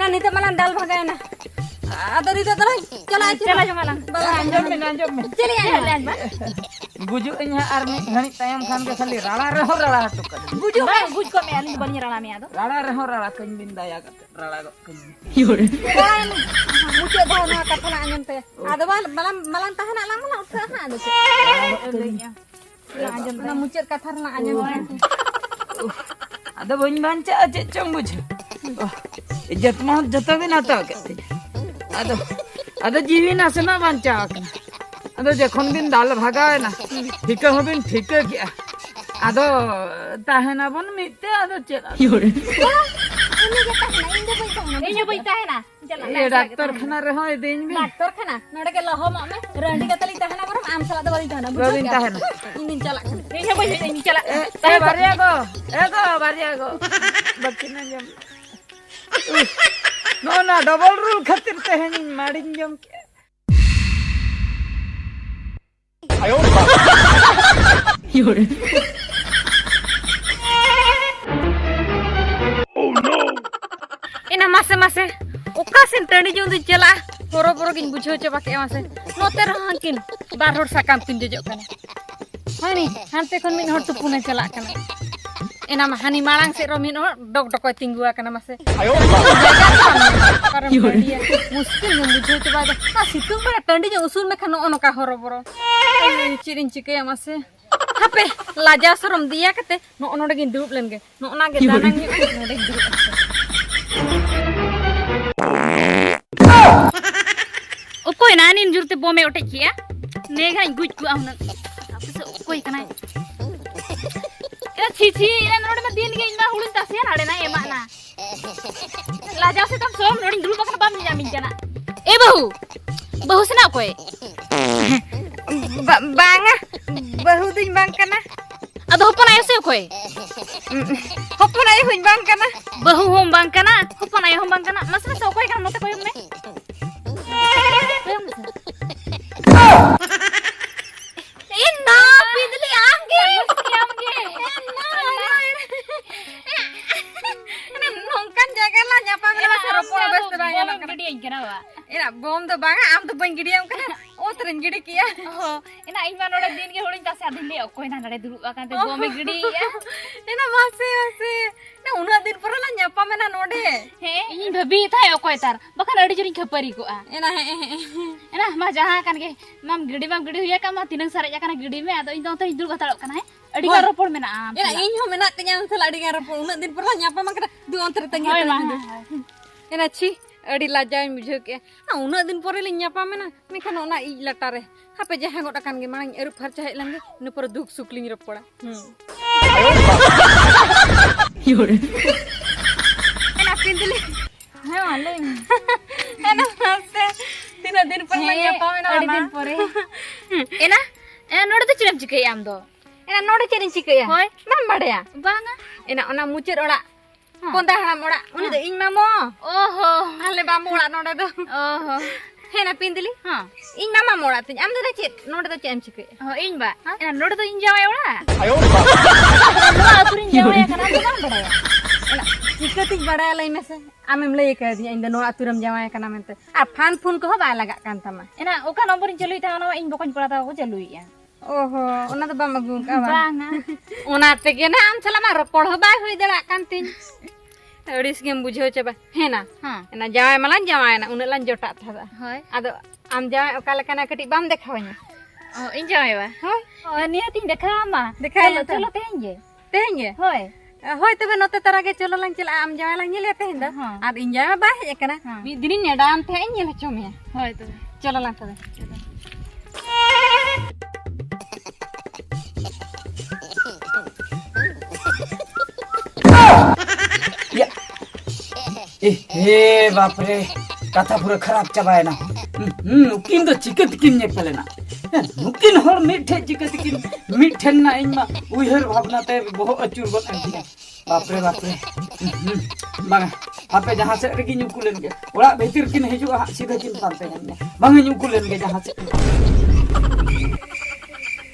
Enak nih malang dal bagaimana? Ada di dalam cala malang. Anjom me. Cili ya. Bujuknya army ngani tayam kan ke sali rala tuk. Bujuk. Bujuk ko me alin bani rala me ado. Rala kan bindaya kat rala kan. Mucuk dah nak kapal anjom teh. Ada malang tahan alam malang usaha ada. Anjom na mucuk kathar na anjom. Ada bun banca aja cong bujuk. Ijat mah jatuh bin atau kat. Ada जीवी ना से ना बंचा अदो जखन बिन दाल भागा है ना ठीक हबिन ठीक किया अदो ताहेना बन मिते अदो चला Ini baita है ना ये डॉक्टर खाना रहो दिन भी डॉक्टर खाना नोडे के लहो मामे रंडी के तली ताहना बरम आम सला दवाई ताहना Rabin ताहेना ini cala ini cala बारिया गो बच्चिना जम नो ना डबल रूल खातिर तहनी माडिन जम के आयो योरे ina mase okasin tani jondi chala poro kin bujo coba ke mase note rahangkin bar hor sakam tin jojok kana hani hante kon min hor tu pune chala kana ina mahani malang se romin hor dok ko tinggu kana mase ayo dia muskil ngum bujo coba da situng ba tandi jo usul me khano onoka horo boro cirin cike mase hape laja sorom dia kate no onode gin durup lenge no ona ge danang ni onode durup Okoi nanin jurte bome ote kia nega guj ku amna apse okoi kana ina chichi ina node ma din ge ina hulun tasiya nade na ema na laja se tam som nodin dulu bakana bam jamin kana e bahu sena okoi banga bahu din bang kana ado hopon ayo se okoi hopon ayo huin bang kana bahu hom bang kana hopon ayo hom bang kana masna se okoi kana note koyum me Ina, pindli angge. Ina nongkan jaga lah nyapa mela seropo bes teranya nak gidi kenapa? Ina bom tu banga am tu bang gidi am kana. Oh tren gidi kia. Oh, ina inma node din ge hulin tase adin le okoi na nade dulu akan te bom gidi ya. Ina masih. Na una din pura lah nyapa mena node. He, ini babi thai okoi tar. Bakan adi jering khapari ko a. Ina mah jaha kan ge mam gidi huya ka ma tinang sare ja kana gidi me ado ino to hidul katalok kana he. Adi ka ropor mena am. Ina inyo mena tenya sala adi ka ropor una din pura nyapa makra du ontre tengah. Ina chi adi lajai mujhe ke. Na una din pura li nyapa mena mekan ona I latare. Hape jaha ngot akan ge mang eru farcha hej lange nu pura duk sukling ropora. Yore. Ina pindli. Hai maling. Ina mase. Tina din pura nyapa mena adi din pore. Ina node to chiram chikai am do. Ina node cherin chikaya. Hoi. Bam badaya. Banga. Ina ona mucir ora. Konta haram ora. Uni do iñ mamo. Oho. Ale bam ora node do. Oho. Hena pindli. Ha. Iñ mama mora tin. Am do chet node do chem chikaya. Oh iñ ba. Ina node to iñ jawai ora. आयो Node aturin jawai kana do bang badaya. Ina chikatik badaya lai mese. Amem lay ka dia inda no aturam jawai kana mente. A phone ko ba laga kan tama. Ina oka nomor jalui ta ona iñ bokon pura ta ko jalui ya. Oho, ona do bam agu ka ba. Banga. Ona te ge na am chala ma ropor ho ba hui dala kan tin. Odis gem bujho chaba. Hena. Ha. Ina jawai malan jawai na una lan jota tha. Hoi. Ado am jawai oka lekana kati bam dekhawanya. Oh iñ jawai ba. Hoi. Oh niat iñ dekha ma. Dekhai lo Chalo tehn je. Tehnya ye. Hoi. Hoi tebe note tarage cholo lang chala am jawai lang nyele teh da. Ad in jawai ba he kana. Mi dinin ne dam the nyele chome. Hoi to. Cholo lang tebe. या हे बाप रे कथा पूरा खराब चबाय ना नुकिन तो चिकत किन ने पले ना नुकिन हर मिठे चिकत किन मिठन ना इनमा उहर भावना ते बहुत अचूर गन अंतिया बाप रे बांगा आपे जहां से रगी नुकुलन के ओड़ा भीतर किन हिजु सीधा किन पाते ने बांगा नुकुलन के जहां से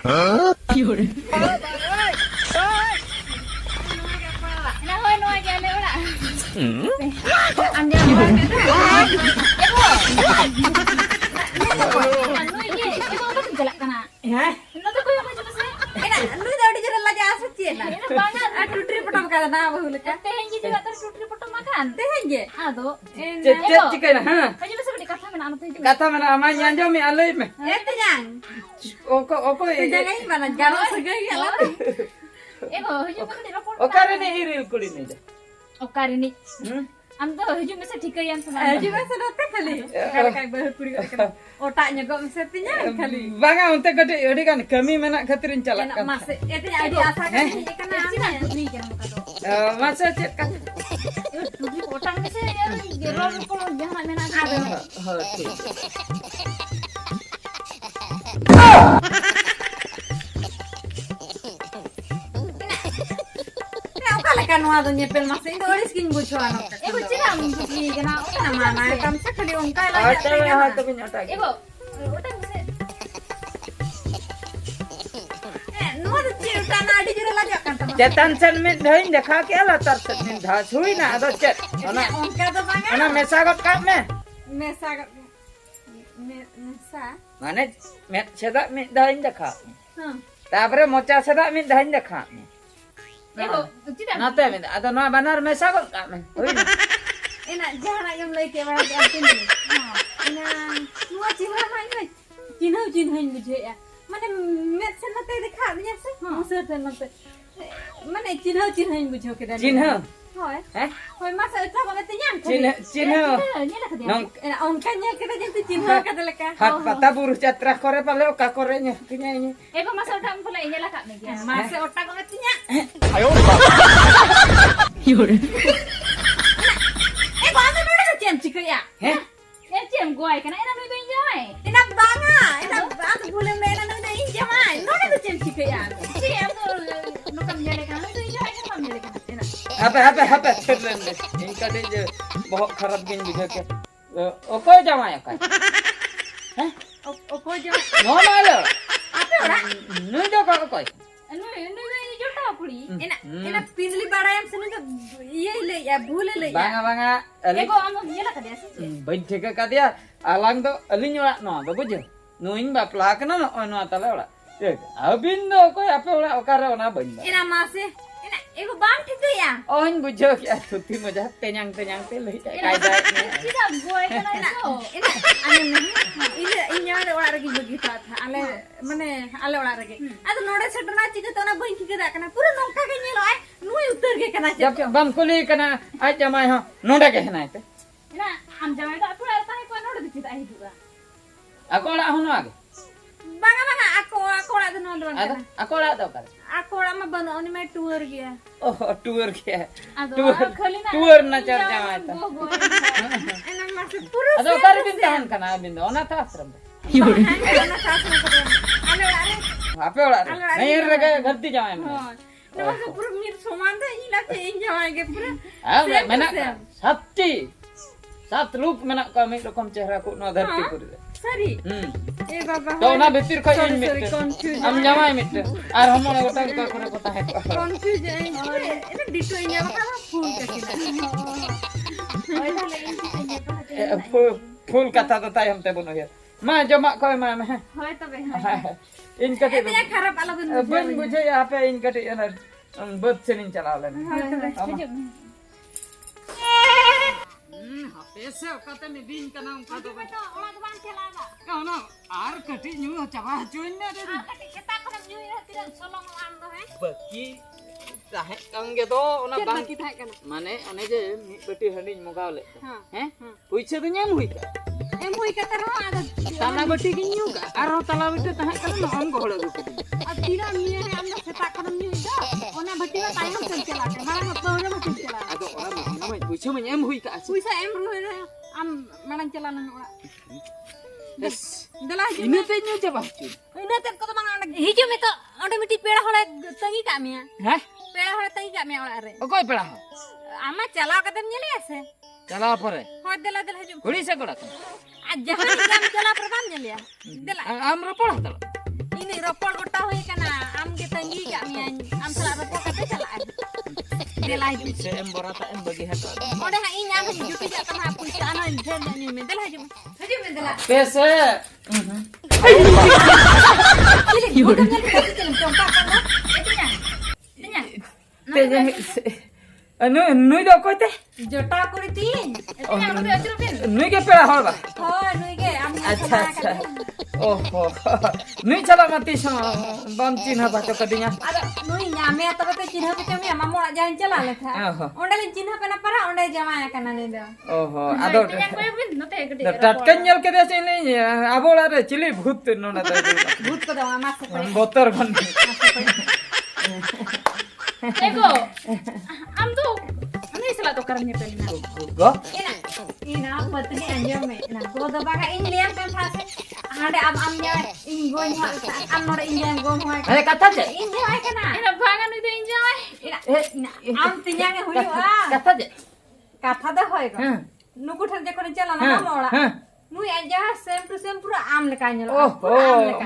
हां क्यों Anjay हैं Note ko yung medyo kasi. Lu dah di jalan lagi asal cie lah. Ina banget. Tutri potong kata na bahu lekat. Tehin juga terus tutri potong makan. Teh je. Ado. cek cikai na ha Kayu bisa beli kata mana anu tuh. kata mana ama nyanjo mi alai me Itu yang. oko Jangan ini mana galau segai ya lah. Ego, hujung bisa dirapor. okare ni iril kuli ni ja Okar ini. hmm Am tuh hujung bisa dikayan sama. Juga sedot kali. Kalau kayak bahu puri kan. Otaknya kok mestinya kali. banga unte gede odi kan kami menak khatirin Enak calakan masih. Itu yang di asal kan ini kan Sini ana. tutri jangan kado. masa cek kan Tutri potong bisa ya. Gerol kalau jangan main ada. ha ठीक Nah, kalau kan wado nyepel masih itu oris kin bucuan. Ego ciram tutri kena. Nama nama tam sekali ongkai lah. Ate ha to pinyata Ego, utang bisa. Nuh tuh cie tanah di juru lagi kan teman. cetan sen mit dhain dekha ke ala tar sen min dha sui na ado cet ona Ongkai tuh banget. ona mesagot kap me Mesa mesa. mane met sedak mit dhain dekha Hmm. tapore mocha sedak mit dhain dekha Ego, ciram. nate mit ado no banar mesagot kap me oi na Enak jangan yang lagi ke mana artin ni. Enak nuh cihra mana cinau buje ya. Mana met sana teh dekat ni sih. Masa teh nanti. Mana cinau buje ke dan. चिन्ह Hoi. eh Hoi masa itu banget nyam. चिन्ह Nyala ke dia. nong Enak ongkanya kita jadi cinau kata leka. hat pata buruh catra kore pale ka kore nya kinya ini Ego masa utang pula nyala kak meja. Masa otak banget nya. Kok anu nuh ada ciam cikgu ya? eh Ya ciam gue karena enak duit injai. Enak banget. Enak banget boleh main anu dah injam ai. Nuh ada ciam cikgu ya? Ciam tuh nukan nyala kan duit injai kan nyala kan. Enak. apa terlen deh ini kade je bahok kharap gin juga ke okoy jamaya kai Opo je. no malo Apa orang? nu jo ka okoy Anu duit jota puli. Enak pinli barayam sini tuh iya le ya boleh le ya. banga ali Ego amo nyala ke dia sih. bain theka ka dia alang to alin ora no ba bujo nuin ba plak na no no atale ora abin do okoy ape ora okare ona bain ba Enak masih. Enak ego bang gitu ya? oin bujo ya tuti moja tenyang te leh kai dai ni Ciam gue karena itu. Enak ini ada orang lagi begitu ale mana ale orang lagi. Aduh nore seterna cikgu tuh na bain cikgu dah kena pura nongka ke nyelo ai nuai utar ke kena jab bam kuli kana ai jamai ha noda ke na ite Enak am jamai tak pula tahu kau nol di cerita hidup lah. aku ora hono age Banga aku lah tuh nonton ada kena. aku ora tau kare Aku lah mah bana oni mai tour gya. oh tour ke Aduh, kali na. tour na charja mata Enak masih pura. ado kare bin tahan kana bin ona ta asram Enak tas na keren. Ale ale. ape ora nair rega gharti jamai me Nah masih pura mir soman dah hilang ke injam ke pura. abe mena satti sat रूप mena kami rokom chehra ko no dharti puri Sari. Eh baba. to na bhitir ko in mit confused. am jamai mit ar homo na gota ka kore kota hai Confused ini dito injam ka full ka sila. फूल कथा तो ताई हमते बनो यार मैं जमा कोई मैं Hoy tabe. इन कटे Itu yang kharap ala bun. बन मुझे यहाँ पे इन कटे ना बद से नहीं चला लेना पैसे कते में दिन का नाम का तो Orang tuan celana. कहो ना आर कटी न्यू चबा चुन ने रे Kita kena nyuy tidak solong ando बकी चाहे कंगे तो ओना बांग Kita kan. माने ओने जे मी बेटी हंडी मगाव ले हाँ। हैं पूछे तो न्याम हुई का Hui kata roh ada. ताला बेटी की न्यू का आरो ताला बेटी तहे कल न हम Gohad गुकटी Tira mie anda setak kan mie dah. Ona bati wa tayang cela ke. Malang apa orang mesti cela. आदो ओरा मने पूछे में एम हुई का Puisa em ruh am malang cela nang ora. बस Dalah इने ते न्यू चबा चुन ina tem ko mang anak. Hijau me to onde miti pera hole tangi ka mia. हैं Pera hole tangi ka mia ora re. ओकोय पड़ा Ama cela katem nyeli ase. चला परे Hoi dela hijau. कुड़ी से कोड़ा Jahan jam cela perban nyeli ya. Dela आमरा पड़ा तला ini ropol gota hoy kana am ke tangi ka mia. Am sala ropol kate cela. Dela hijau. से M बरा ता एम बगी हटा Ode ha inya ko juti ja kana puisa ana jen ni me. Dela hijau. Hijau me dela. पैसे नुई दो कोई ते जोटा करी तीन नुई के पेड़ा हर बा होय नुई गे आम अच्छा अच्छा ओहो नुई चला मती सो बम चिन्ह बातो कदिया अरे नुई ᱧᱟᱢᱮ तबे तो चिन्ह पे चमी मामो ᱚᱲᱟᱜ ᱡᱟᱦᱟᱸ ᱪᱟᱞᱟᱣ ᱞᱮᱠᱷᱟ ᱚᱸᱰᱮ ᱞᱤᱧ चिन्ह पे ना परा ᱚᱸᱰᱮ ᱡᱟᱢᱟᱭ ᱠᱟᱱᱟ ᱱᱤ ᱫᱚ ओहो आदो नोते गडी टटकन नेल के चिनी आबोला रे चिली भूत नोना दे भूत को दवा मास पे बोतर बन एगो हम तो नहीं सला तो करने पे ना गो ina patni anjam me na ko do baga in liam kan thase hade am nya in go nya am nore in jam go hoy अरे कथा जे in jam kana ina भागा नहीं they enjoy ina am tinya ge huyu a कथा जे katha da hoy go हां nuku thar je kone chala na ma ora हां nui aja sem to sem pura am leka nyelo ओहो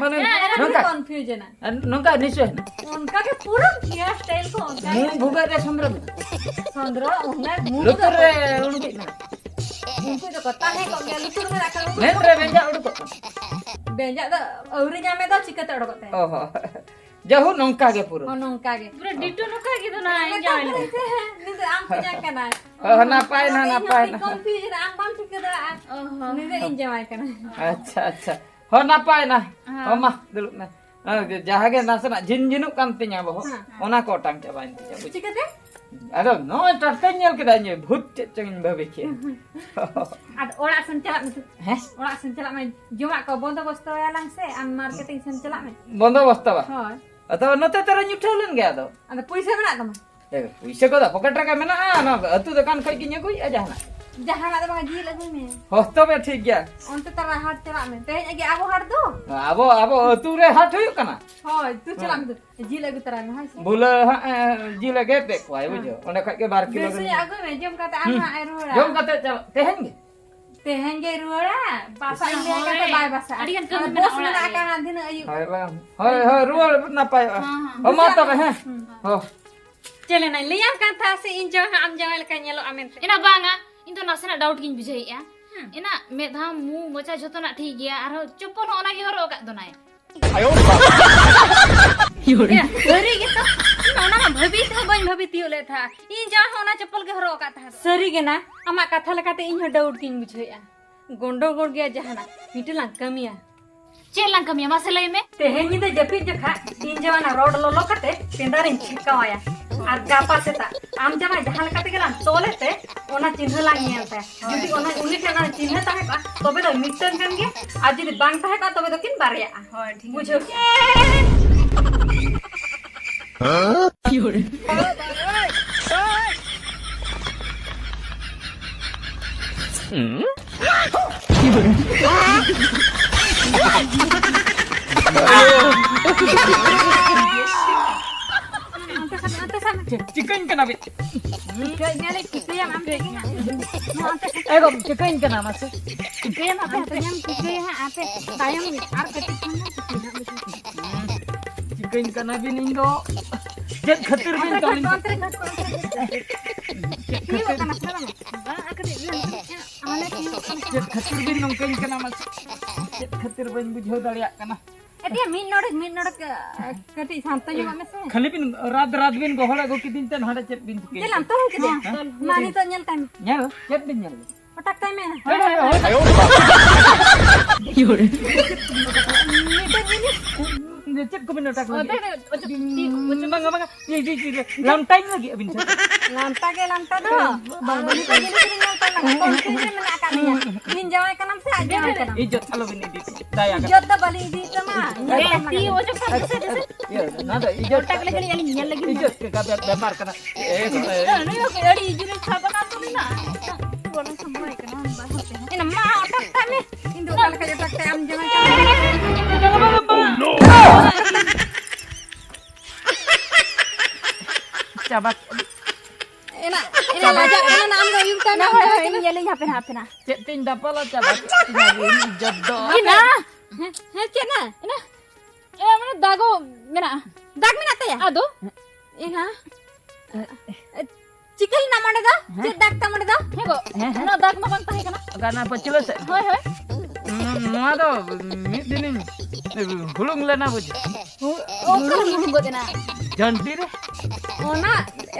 माने नंका confusion नंका निसो उनका के पूरा हेयर स्टाइल को मु भुगा रे संद्र संद्रो उन्हें मुंह लुतर रे उनकी ना उनको तो कता है को गया लुतर में रखा नेत्र बेंजा उड़को बेंजा तो औरी जामे तो चिकत अड़कते ओहो जहु नंका के पूरो नोंका गे पूरा डिटो नुका की तो ना enjoy ni tu am punya kana ओह ना पाए ना confusion am bam चिकत ओहो ni tu enjoy kana अच्छा अच्छा हो ना पाए ना हो मा दुलु ना जहाँ के नासना झिनझिनु kan tinya boh ona ko tang cabain tinya buci चिकत है ado no tertenyel kedanya भूत cengin babe ke ad ora sen celak tu Heh? ora sen celak main juma ko bondo bosto ya lang se am marketing sen celak main बंदोबस्त बा hoy atau नते तरह nyutelun ge ado ada puisa mena tama puisa ko da pocket raka mena na atu dukan khai kinya koi aja na jahan ada bang ji lagu me hosto be ठीक गया onte tara hat celak main teh agi abu har do abo abo atu re hat hoyu kana hoy tu celak tu ji lagu tara me hai se bula jila ge pe ko ai bujo onde khai ke 12 kilo biasanya aku me jom kata am ha eru jom kate tehen ge tehenge ruara papa india kata bai basa Adikan kami bos mena mena orang akan hadina ayu hai bang hai rual napai ho mata be he ho चले ना Liam का था से इन जो हम जंगल का नेलो आमेन इना बांगा इन तो नासना डाउट किन बुझाई या इना मेधा मु मोचा जतो ना ठीक गया आरो चप्पल होना की हरो का दोनाय ayo या सरी के तो ना ना भभी था बन भभी तियोले था इन जो होना चप्पल के हरो का था सरी के ना अमा कथा लकाते इन डाउट किन बुझाया गोंडो गोड़ गया जहाना मिटला कमिया चेला कमिया मसले में तेहेनी दे जपी जखा इन जवाना रोड लोलो कते पेंदारिन छिकावाया আর গাপা সেটা আম জামা জাহাল কাতে গেলাম তোলেতে ওনা চিহ্ন লাগিয়ে আনতে যদি ওনা উনি কেন চিহ্ন তাহে কা তবে তো মিটন কান গে আর যদি বাং তাহে কা তবে তো কিন বারিয়া হয় ঠিক বুঝো কি হরে কি হরে chicken kena bit Nyale kikaya mam begini. ego chicken kena masuk Kikaya mam apa yang kikaya apa tayang ar ketik mana chicken kena bin indo jet khatir bin to kontre Ini bukan masalah. Bang, aku jet khatir bin nongkin kena masuk jet khatir bin bujho daliak kana dia min nodek ketik santai juga mese. khali bin rad bin gohola go kidin tan hada jet bin ke Jalan tuh ke dia. Mani to nyel time. nyal jet bin nyal Otak time na. ayo yore jet ko bin otak lagi bang di lam time lagi bin Lanta do. Bang ini to jadi nyel time na. Konfirm mena akaninya. Min jawai kanam se aja kana. ijot alo bin di daya kan Jod da bali di sama. ती वो जो फंसे जैसे ya nada ijot ओटा के लिए यानी nyal lagi ijot ke kabar bemar kana नहीं हो गया डी जुने छापा ना तो ना बोलो semua ikan bahas ya Ini mah otak time. Indo kala kaya otak time am jangan. cabat Ina lajak kana naam do yung kana. ini yaling hape na cek tin dapala cabat ini ijot do ina He cena. ina eh mana dago mena Dag minata ya? ado Ina. Cikal na mana da? Cek dag ta mana da? hego na dag ma bang tahe kana karena apa jelas hoy hoy नोआ दो मिद दिन हुलुंग लेना बुझ ओकर मुंह गोदना जंटी रे ओना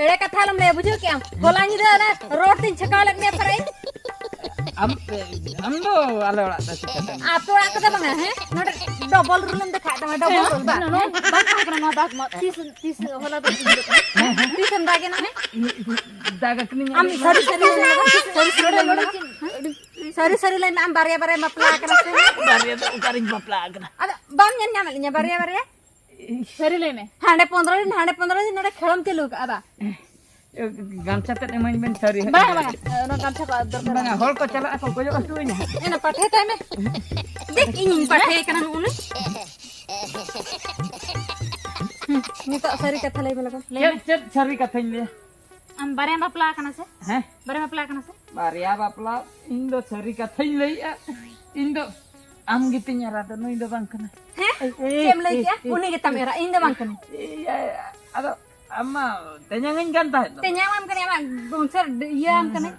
एड़े कथा लम ले बुझो क्या होला निदा ना रोड तीन छका लगने परे हम दो आले ओड़ा दसी कते आप तो आके दे बंगा है नोट डबल रूल में दिखा दे डबल रूल बा नो बात कर ना बात मत तीस होला तो तीसन दागे ना है दागा कनी हम सरी line am barya barya mapla kana se बारिया तो उकारिंग बपला आगना ada bam nyan nyamalinya barya barya सरी ले में hande 15 din nade khelam te luk ada गामचा ते मन बेन सरी बा बा नो काम छा दर बना होल को चला को जो अस्तुइना ena pathe tay me dek ini pathe kana unu nita sari katha lay bela चल सरी कथन ले हम बारे बापला kana se हैं बारे बापला kana se बारिया बापला इन दो सरी कथन ले इन दो आम गितिnya rada no indo bang kana he kem lay ya uni kita mera inde bang kana ada amma tenyangin kan ta tenya mam kana ma bungser iya am kana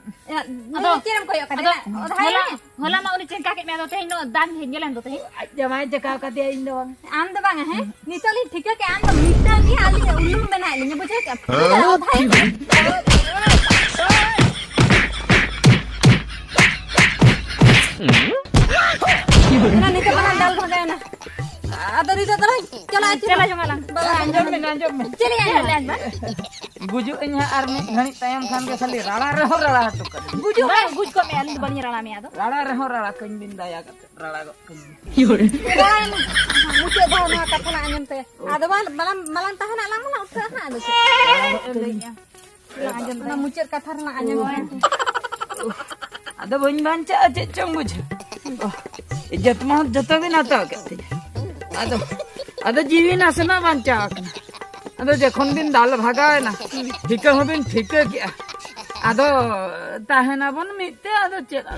ado kiram koyo kada होला होला मा उनी चेंका के में तो no दान हे गेलन तो हे जमाई जका का दे इन दो am da bang he nitoli thik ke am da mita ki ali ulum bana linya bujhe ka bhai ना नीचे बना डाल भगाया ना अदर इधर चलो चलो चला जंगला अंजम में चलिए ले गुजु इnya army घणी तयम खान के खाली राड़ा रहो राड़ा तो कर बुझो बुझ को में अली बनी रला में आदो राड़ा रहो राड़ा कइन दिन दया कर राड़ा को मुझे भावना कथा ना अंजम ते अदवान मलन तहना ला मला उठना आदो अंजम ना मुझे कथा ना Anjum ada bun banca aja cong buj इज्जत मत जतो भी ना तो कहते ada जीवी ना सना banca ada जखन बिन दाल भागा है ना ठीक हो बिन ठीक किया ada ताहना बन मिते ada चला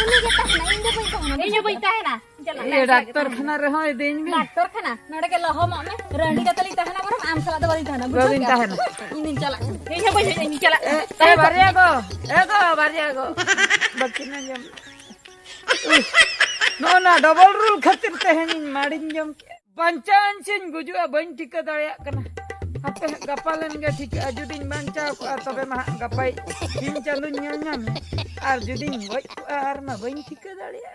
उन्हीं के तहना इंदे पैसा है ना चला ये डॉक्टर खाना रहो दिन भी डॉक्टर खाना नडे के लहो मामे रंडी का तली तहना बरम आम सला दवाई तहना गोविंद ताहना इन चला ये पैसा नहीं चला ए बारिया गो बच्ची ना जम नो ना डबल रूल खातिर तहनिन माडिन जम पंचान सिन गुजुआ बन ठीक दड़या कना हापे गपालन गे ठीक जुदिन बांचा को तबे मा गपाई दिन चालू न्यान्या में आर जुदिन वई आर मा बन ठीक दड़या